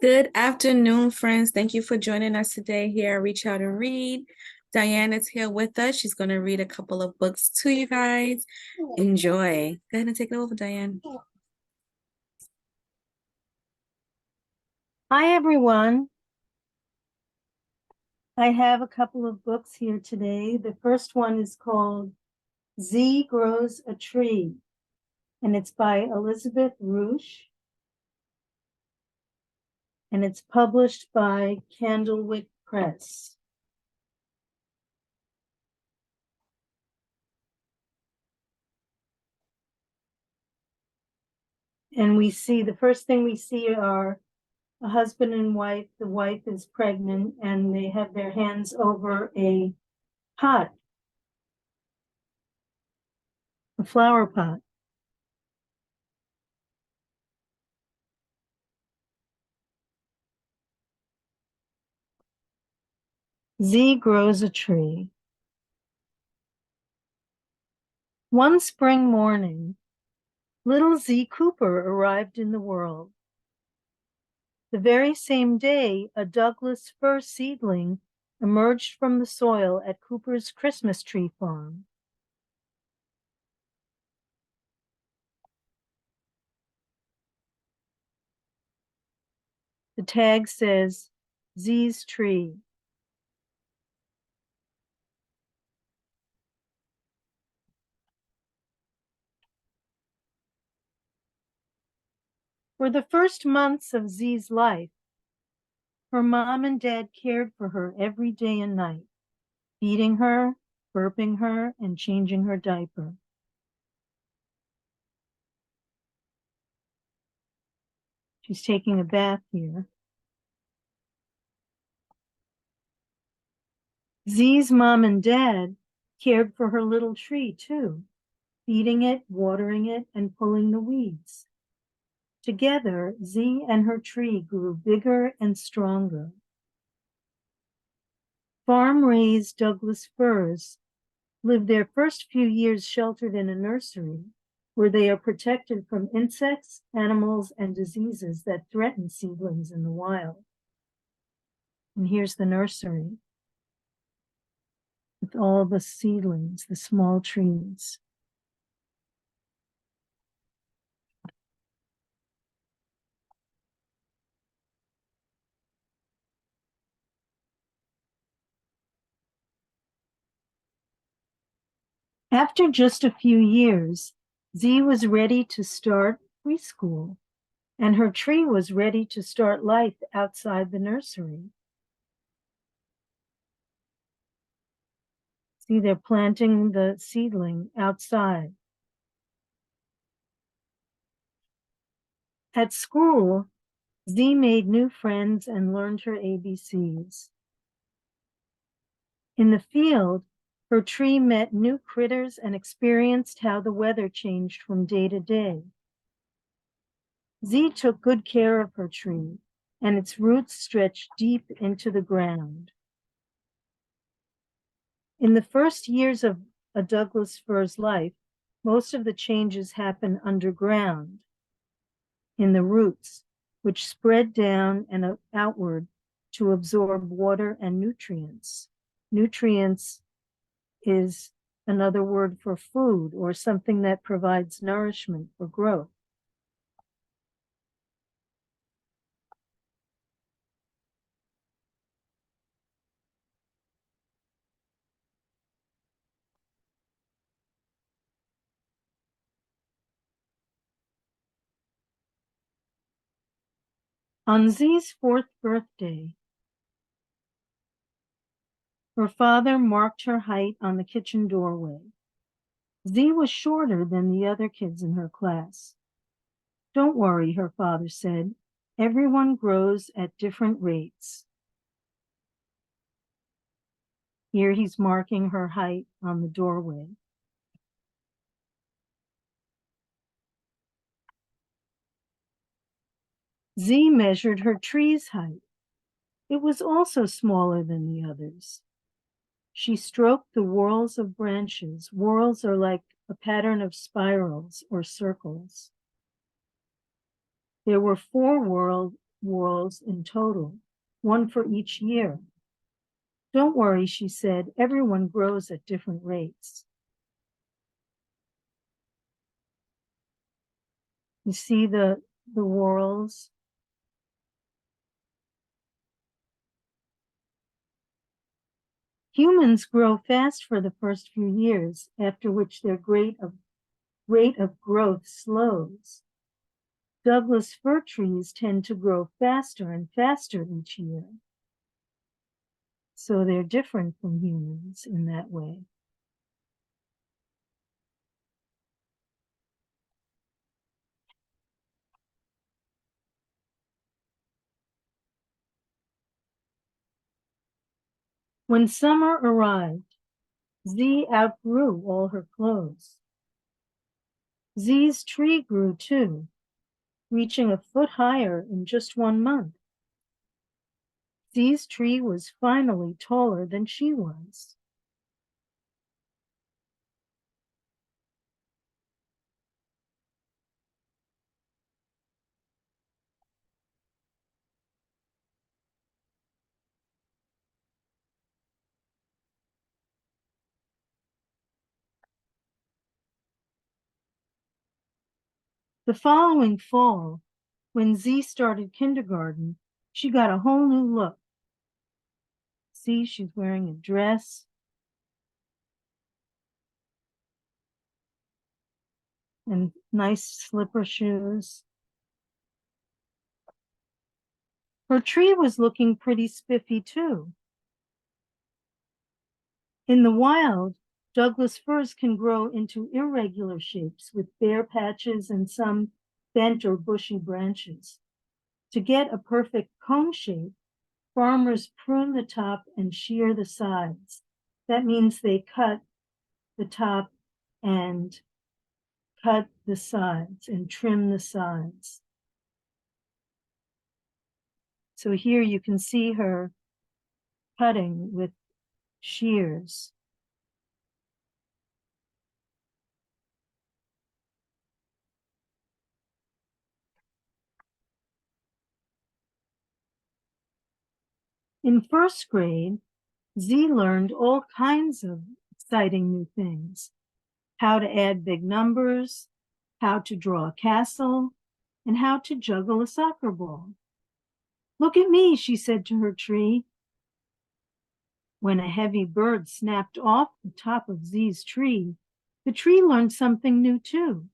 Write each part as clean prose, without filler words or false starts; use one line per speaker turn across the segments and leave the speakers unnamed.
Good afternoon, friends. Thank you for joining us today here at Reach Out and Read. Diane is here with us. She's going to read a couple of books to you guys. Enjoy. Go ahead and take it over, Diane.
Hi, everyone. I have a couple of books here today. The first one is called Z Grows a Tree, and it's by Elizabeth Roosh, and it's published by Candlewick Press. And we see, the first thing we see are a husband and wife. The wife is pregnant, and they have their hands over a pot, a flower pot. Z grows a tree. One spring morning, little Z Cooper arrived in the world. The very same day, a Douglas fir seedling emerged from the soil at Cooper's Christmas tree farm. The tag says, Z's tree. For the first months of Z's life, her mom and dad cared for her every day and night, feeding her, burping her, and changing her diaper. She's taking a bath here. Z's mom and dad cared for her little tree too, feeding it, watering it, and pulling the weeds. Together, Z and her tree grew bigger and stronger. Farm-raised Douglas firs live their first few years sheltered in a nursery where they are protected from insects, animals, and diseases that threaten seedlings in the wild. And here's the nursery with all the seedlings, the small trees. After just a few years, Z was ready to start preschool, and her tree was ready to start life outside the nursery. See, they're planting the seedling outside. At school, Z made new friends and learned her ABCs. In the field, her tree met new critters and experienced how the weather changed from day to day. Z took good care of her tree, and its roots stretched deep into the ground. In the first years of a Douglas fir's life, most of the changes happen underground, in the roots, which spread down and outward to absorb water and nutrients. Nutrients is another word for food or something that provides nourishment for growth. On Z's fourth birthday, her father marked her height on the kitchen doorway. Z was shorter than the other kids in her class. Don't worry, her father said. Everyone grows at different rates. Here he's marking her height on the doorway. Z measured her tree's height. It was also smaller than the others. She stroked the whorls of branches. Whorls are like a pattern of spirals or circles. There were 4 whorls in total, one for each year. Don't worry, she said, everyone grows at different rates. You see the whorls? Humans grow fast for the first few years, after which their rate of growth slows. Douglas fir trees tend to grow faster and faster each year. So they're different from humans in that way. When summer arrived, Z outgrew all her clothes. Z's tree grew too, reaching a foot higher in just 1 month. Z's tree was finally taller than she was. The following fall, when Z started kindergarten, she got a whole new look. See, she's wearing a dress. And nice slipper shoes. Her tree was looking pretty spiffy too. In the wild, Douglas firs can grow into irregular shapes with bare patches and some bent or bushy branches. To get a perfect cone shape, farmers prune the top and shear the sides. That means they cut the top and cut the sides and trim the sides. So here you can see her cutting with shears. In first grade, Z learned all kinds of exciting new things. How to add big numbers, how to draw a castle, and how to juggle a soccer ball. Look at me, she said to her tree. When a heavy bird snapped off the top of Z's tree, the tree learned something new too,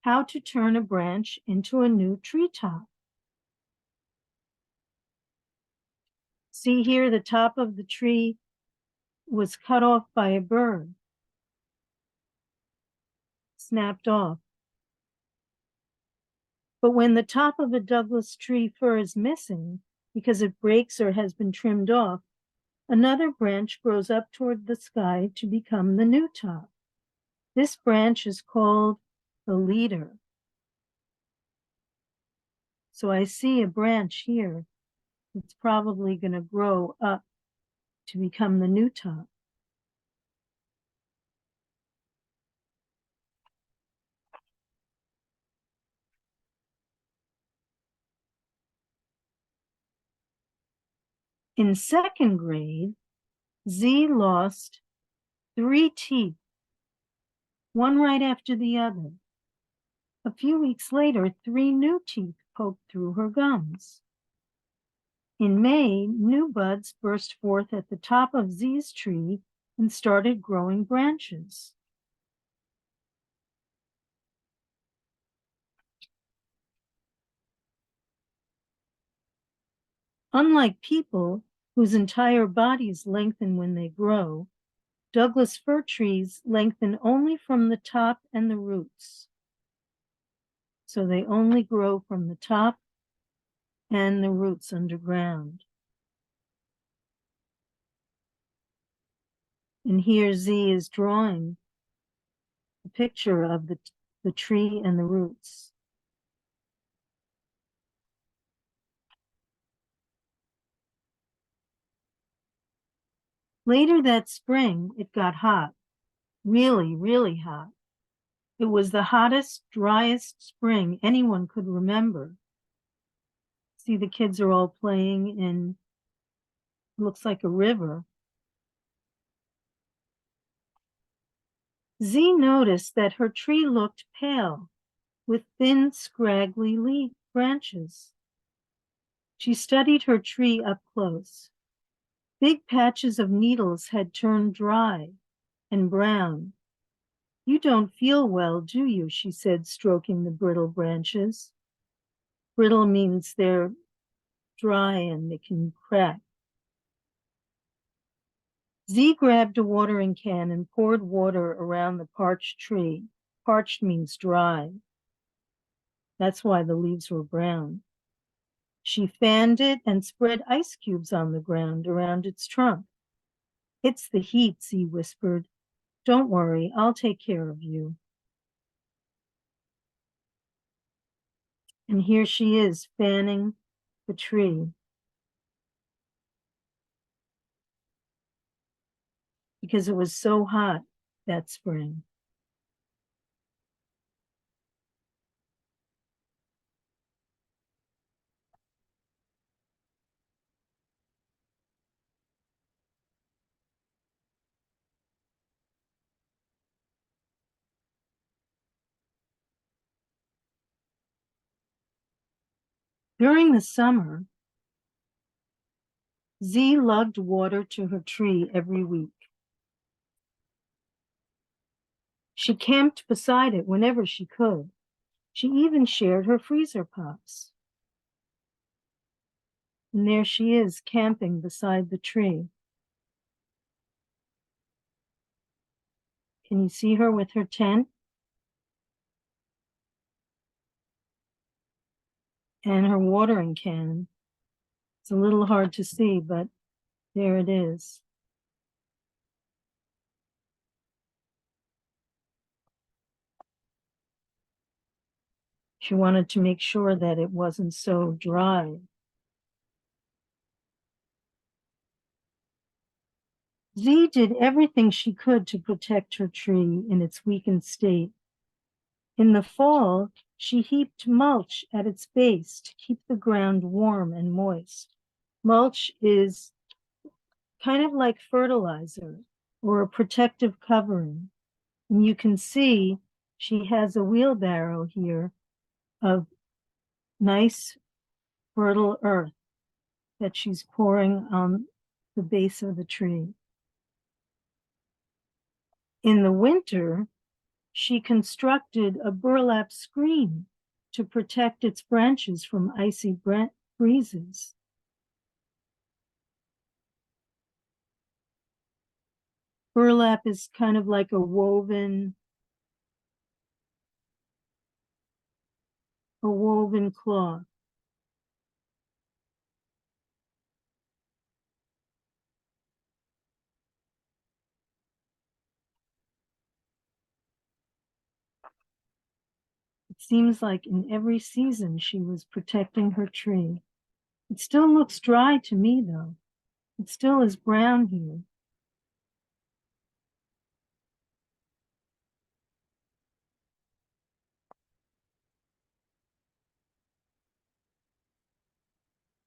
how to turn a branch into a new treetop. See here, the top of the tree was cut off by a bird, snapped off. But when the top of a Douglas tree fir is missing because it breaks or has been trimmed off, another branch grows up toward the sky to become the new top. This branch is called the leader. So I see a branch here that's probably going to grow up to become the new top. In second grade, Z lost 3 teeth, one right after the other. A few weeks later, 3 new teeth poked through her gums. In May, new buds burst forth at the top of Z's tree and started growing branches. Unlike people, whose entire bodies lengthen when they grow, Douglas fir trees lengthen only from the top and the roots. So they only grow from the top and the roots underground. And here Z is drawing a picture of the tree and the roots. Later that spring, it got hot, really, really hot. It was the hottest, driest spring anyone could remember. See, the kids are all playing in, looks like a river. Z noticed that her tree looked pale, with thin, scraggly branches. She studied her tree up close. Big patches of needles had turned dry and brown. You don't feel well, do you? She said, stroking the brittle branches. Brittle means they're dry and they can crack. Z grabbed a watering can and poured water around the parched tree. Parched means dry. That's why the leaves were brown. She fanned it and spread ice cubes on the ground around its trunk. It's the heat, Z whispered. Don't worry, I'll take care of you. And here she is, fanning the tree. Because it was so hot that spring. During the summer, Z lugged water to her tree every week. She camped beside it whenever she could. She even shared her freezer pops. And there she is, camping beside the tree. Can you see her with her tent? And her watering can. It's a little hard to see, but there it is. She wanted to make sure that it wasn't so dry. Z did everything she could to protect her tree in its weakened state. In the fall, she heaped mulch at its base to keep the ground warm and moist. Mulch is kind of like fertilizer or a protective covering. And you can see she has a wheelbarrow here of nice fertile earth that she's pouring on the base of the tree. In the winter, she constructed a burlap screen to protect its branches from icy breezes. Burlap is kind of like a woven cloth. It seems like in every season she was protecting her tree. It still looks dry to me, though. It still is brown here.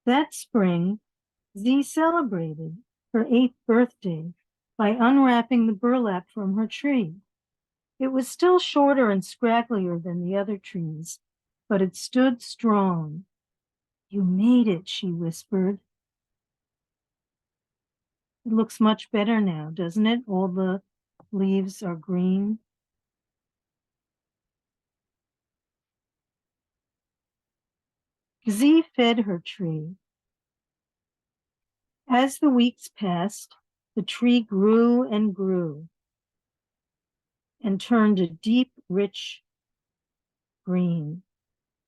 That spring, Z celebrated her 8th birthday by unwrapping the burlap from her tree. It was still shorter and scragglier than the other trees, but it stood strong. You made it, she whispered. It looks much better now, doesn't it? All the leaves are green. Z fed her tree. As the weeks passed, the tree grew and grew and turned a deep, rich green.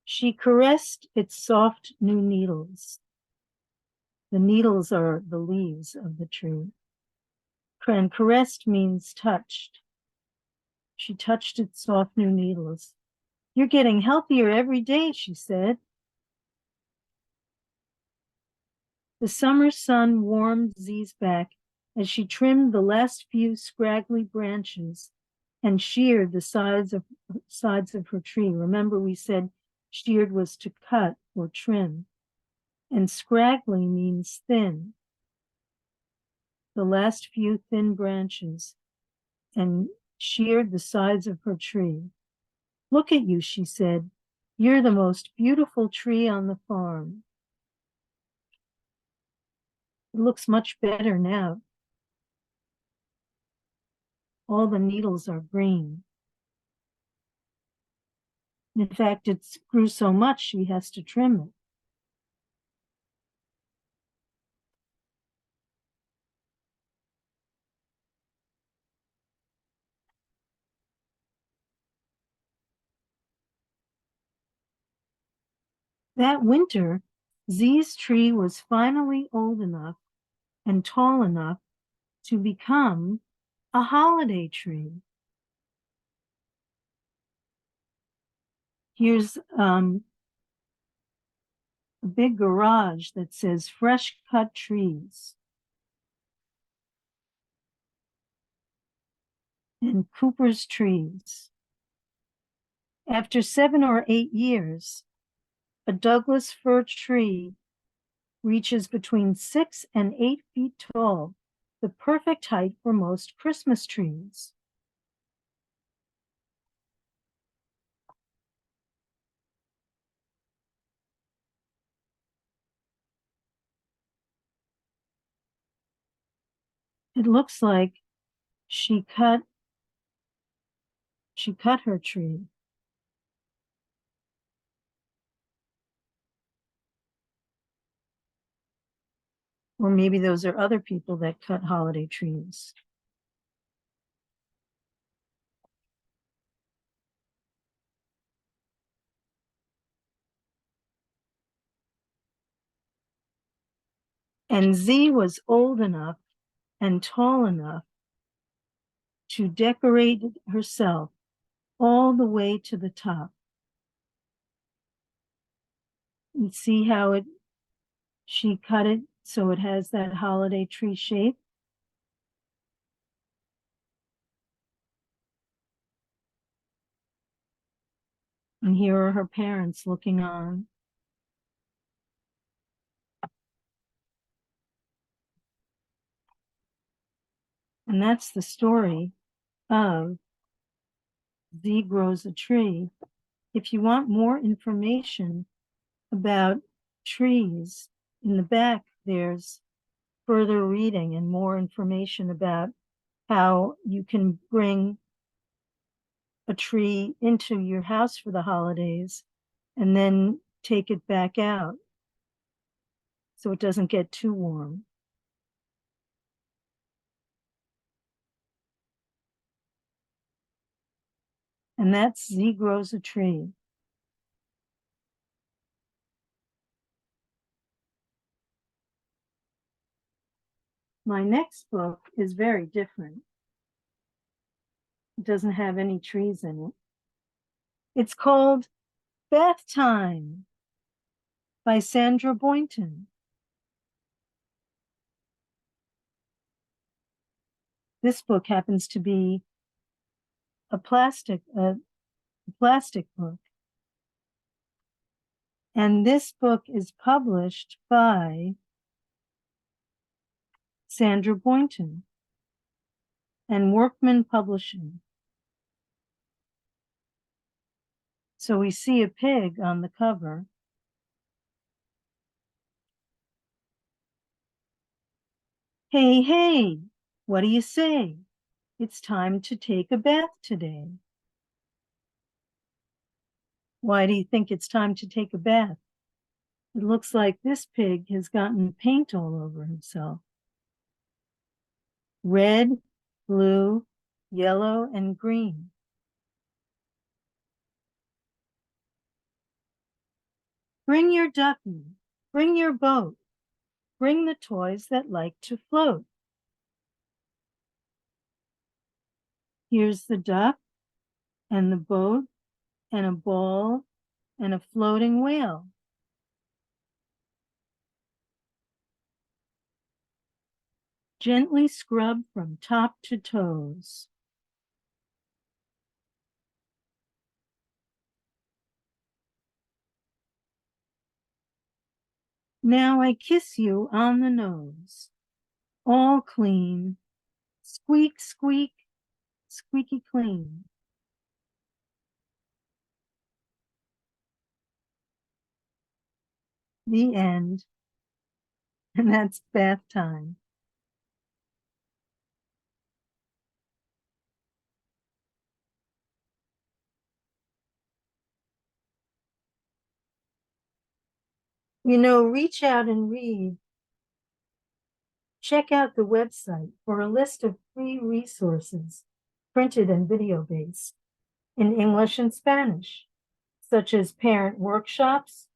She caressed its soft new needles. The needles are the leaves of the tree. And caressed means touched. She touched its soft new needles. You're getting healthier every day, she said. The summer sun warmed Z's back as she trimmed the last few scraggly branches and sheared the sides of her tree. Remember, we said sheared was to cut or trim. and scraggly means thin. The last few thin branches and sheared the sides of her tree. Look at you, she said. You're the most beautiful tree on the farm. It looks much better now. All the needles are green. In fact, it grew so much she has to trim it. That winter, Z's tree was finally old enough and tall enough to become a holiday tree. Here's a big garage that says fresh cut trees and Cooper's trees. After 7 or 8 years, a Douglas fir tree reaches between 6 and 8 feet tall, the perfect height for most Christmas trees. It looks like she cut her tree. Or maybe those are other people that cut holiday trees. And Z was old enough and tall enough to decorate it herself all the way to the top. You see how she cut it so it has that holiday tree shape? And here are her parents looking on. And that's the story of Z Grows a Tree. If you want more information about trees, in the back there's further reading and more information about how you can bring a tree into your house for the holidays and then take it back out so it doesn't get too warm. And that's Z Grows a Tree. My next book is very different. It doesn't have any trees in it. It's called Bath Time by Sandra Boynton. This book happens to be a plastic book. And this book is published by Sandra Boynton and Workman Publishing. So we see a pig on the cover. Hey, hey, what do you say? It's time to take a bath today. Why do you think it's time to take a bath? It looks like this pig has gotten paint all over himself. Red, blue, yellow, and green. Bring your ducky, bring your boat, bring the toys that like to float. Here's the duck and the boat and a ball and a floating whale. Gently scrub from top to toes. Now I kiss you on the nose. All clean. Squeak, squeak, squeaky clean. The end. And that's bath time. You know, reach out and read. Check out the website for a list of free resources, printed and video-based, in English and Spanish, such as parent workshops,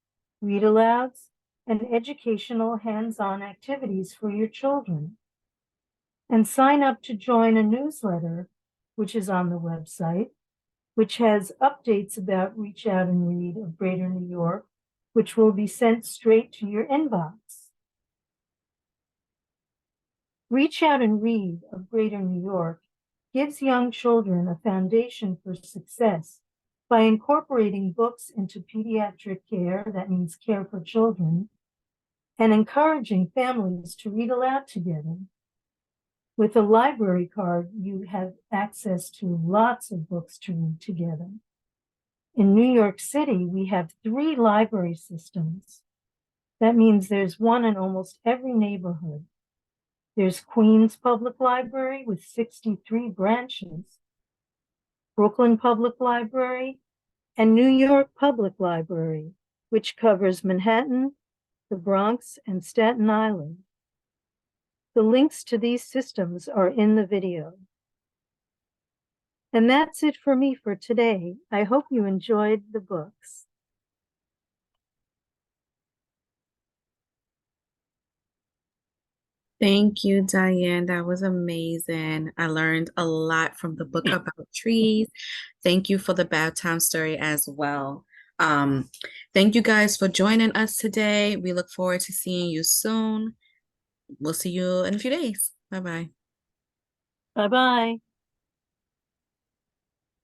read-alouds, and educational hands-on activities for your children. And sign up to join a newsletter, which is on the website, which has updates about Reach Out and Read of Greater New York, which will be sent straight to your inbox. Reach Out and Read of Greater New York gives young children a foundation for success by incorporating books into pediatric care, that means care for children, and encouraging families to read aloud together. With a library card, you have access to lots of books to read together. In New York City, we have 3 library systems. That means there's one in almost every neighborhood. There's Queens Public Library with 63 branches, Brooklyn Public Library, and New York Public Library, which covers Manhattan, the Bronx, and Staten Island. The links to these systems are in the video. And that's it for me for today. I hope you enjoyed the books.
Thank you, Diane. That was amazing. I learned a lot from the book about trees. Thank you for the bath time story as well. Um, Thank you guys for joining us today. We look forward to seeing you soon. We'll see you in a few days. Bye-bye.
Bye-bye.